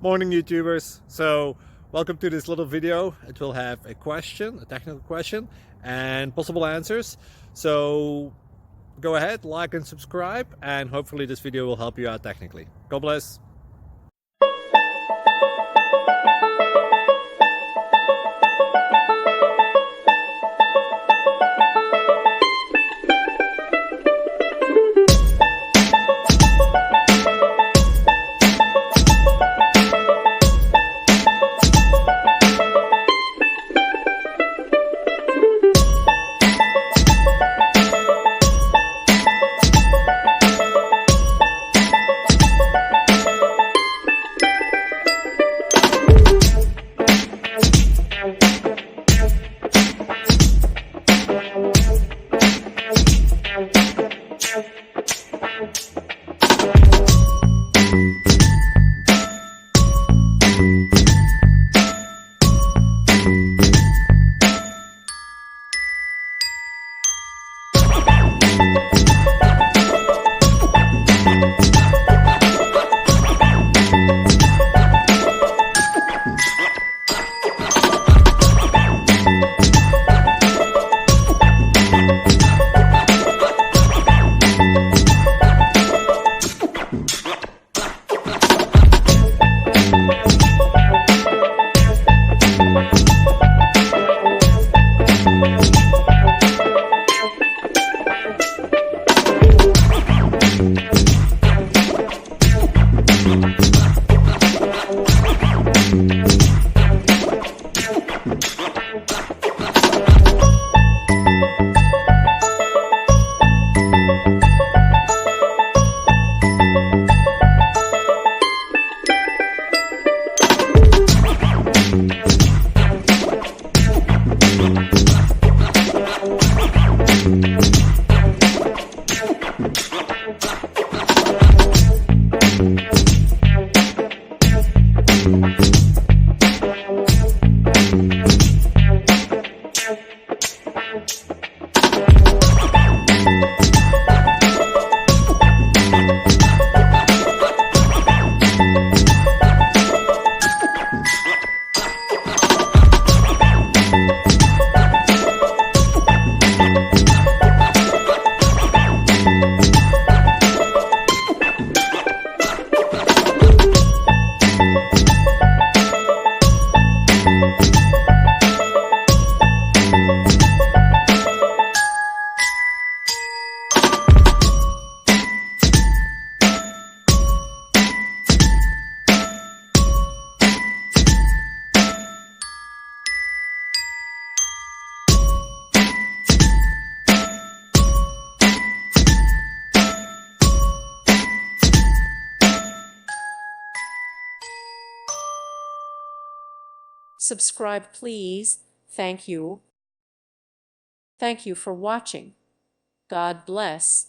Morning YouTubers. So welcome to this little video. It will have a question, a technical question, and possible answers. So go ahead, like and subscribe, and hopefully this video will help you out technically. God bless. Subscribe, please. Thank you. Thank you for watching. God bless.